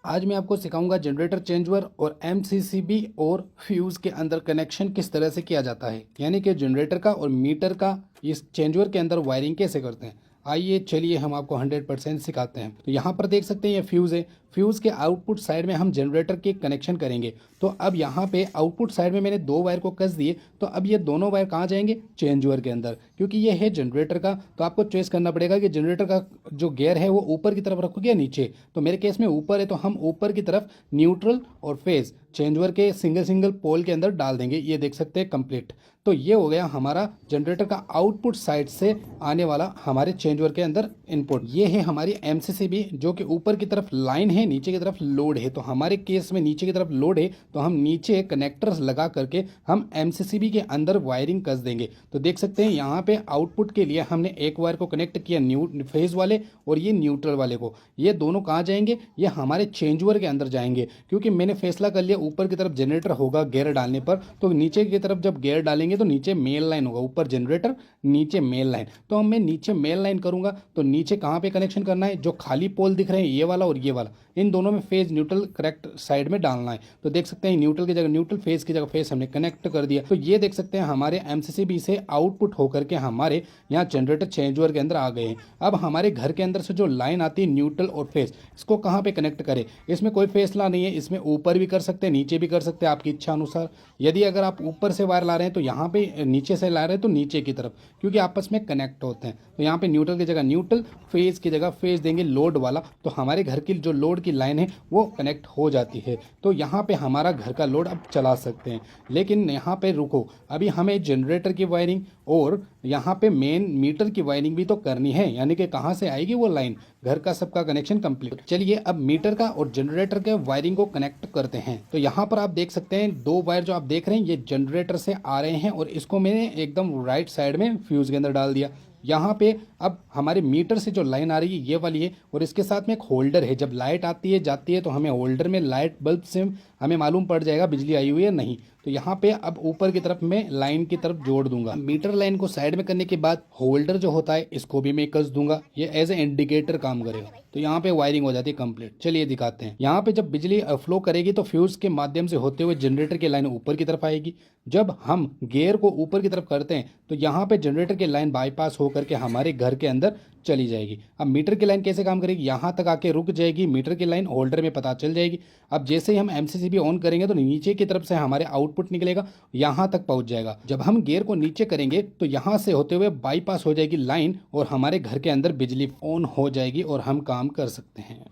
आज मैं आपको सिखाऊंगा जनरेटर चेंजओवर और एमसीसीबी और फ्यूज़ के अंदर कनेक्शन किस तरह से किया जाता है, यानी कि जनरेटर का और मीटर का इस चेंजओवर के अंदर वायरिंग कैसे करते हैं। आइए चलिए हम आपको 100% सिखाते हैं। तो यहाँ पर देख सकते हैं ये फ्यूज़ है। फ्यूज़ के आउटपुट साइड में हम जनरेटर के कनेक्शन करेंगे। तो अब यहाँ पे आउटपुट साइड में मैंने दो वायर को कस दिए, तो अब ये दोनों वायर कहाँ जाएंगे, चेंजओवर के अंदर। क्योंकि ये है जनरेटर का, तो आपको चॉइस करना पड़ेगा कि जनरेटर का जो गियर है वो ऊपर की तरफ रखोगे या नीचे। तो मेरे केस में ऊपर है, तो हम ऊपर की तरफ न्यूट्रल और फेज चेंजओवर के सिंगल सिंगल पोल के अंदर डाल देंगे। ये देख सकते हैं कंप्लीट। तो ये हो गया हमारा जनरेटर का आउटपुट साइड से आने वाला हमारे चेंजओवर के अंदर इनपुट। ये है हमारी एमसीसीबी जो कि ऊपर की तरफ लाइन है, नीचे की तरफ लोड है। तो हमारे केस में नीचे की तरफ लोड है, तो हम नीचे कनेक्टर्स लगा करके हम एमसीसीबी के अंदर वायरिंग कस देंगे। तो देख सकते हैं यहाँ पे आउटपुट के लिए हमने एक वायर को कनेक्ट किया फेज वाले और ये न्यूट्रल वाले को। ये दोनों कहाँ जाएंगे, ये हमारे चेंजओवर के अंदर जाएंगे। क्योंकि मैंने फैसला कर लिया ऊपर की तरफ जनरेटर होगा गियर डालने पर, तो नीचे की तरफ जब गियर डालेंगे तो नीचे मेल लाइन होगा, ऊपर जनरेटर नीचे मेल लाइन। तो हम मैं नीचे मेल लाइन करूंगा, तो नीचे कहाँ पे कनेक्शन करना है, जो खाली पोल दिख रहे हैं ये वाला और ये वाला, इन दोनों में फेज न्यूट्रल करेक्ट साइड में डालना है। तो देख सकते हैं न्यूट्रल की जगह न्यूट्रल, फेज की जगह फेज हमने कनेक्ट कर दिया। तो ये देख सकते हैं हमारे एमसीसीबी से आउटपुट होकर के हमारे यहाँ जनरेटर चेंजओवर के अंदर आ गए हैं। अब हमारे घर के अंदर से जो लाइन आती है न्यूट्रल और फेज, इसको कहाँ पे कनेक्ट करें, इसमें कोई फैसला नहीं है। इसमें ऊपर भी कर सकते हैं, नीचे भी कर सकते हैं, आपकी इच्छा अनुसार। यदि अगर आप ऊपर से वायर ला रहे हैं तो यहाँ पे, नीचे से ला रहे हैं तो नीचे की तरफ, क्योंकि आपस में कनेक्ट होते हैं। तो यहाँ पे न्यूट्रल की जगह न्यूट्रल, फेज की जगह फेज देंगे लोड वाला। तो हमारे घर की जो लोड की लाइन है वो कनेक्ट हो जाती है। तो यहाँ पे हमारा घर का लोड अब चला सकते हैं। लेकिन यहाँ पे रुको, अभी हमें जनरेटर की वायरिंग और यहाँ पे मेन मीटर की वायरिंग भी तो करनी है, यानी कि कहाँ से आएगी वो लाइन, घर का सबका कनेक्शन कंप्लीट। चलिए अब मीटर का और जनरेटर के वायरिंग को कनेक्ट करते हैं। तो यहाँ पर आप देख सकते हैं दो वायर जो आप देख रहे हैं ये जनरेटर से आ रहे हैं, और इसको मैंने एकदम राइट साइड में फ्यूज के अंदर डाल दिया। यहाँ पे अब हमारे मीटर से जो लाइन आ रही है ये वाली है, और इसके साथ में एक होल्डर है। जब लाइट आती है जाती है तो हमें होल्डर में लाइट बल्ब से हमें मालूम पड़ जाएगा बिजली आई हुई है नहीं। तो यहाँ पे अब ऊपर की तरफ मैं लाइन की तरफ जोड़ दूंगा। मीटर लाइन को साइड में करने के बाद होल्डर जो होता है इसको भी मैं कस दूंगा, ये एज ए इंडिकेटर काम करेगा। तो यहाँ पे वायरिंग हो जाती है कंप्लीट। चलिए दिखाते हैं। यहाँ पे जब बिजली फ्लो करेगी तो फ्यूज के माध्यम से होते हुए जनरेटर की लाइन ऊपर की तरफ आएगी। जब हम गियर को ऊपर की तरफ करते हैं तो यहाँ पे जनरेटर की लाइन बाईपास होकर के हमारे घर के अंदर चली जाएगी। अब मीटर की लाइन कैसे काम करेगी, यहाँ तक आके रुक जाएगी मीटर की लाइन, होल्डर में पता चल जाएगी। अब जैसे ही हम एमसीसीबी ऑन करेंगे तो नीचे की तरफ से हमारे आउटपुट निकलेगा, यहाँ तक पहुँच जाएगा। जब हम गियर को नीचे करेंगे तो यहाँ से होते हुए बाईपास हो जाएगी लाइन, और हमारे घर के अंदर बिजली ऑन हो जाएगी और हम काम कर सकते हैं।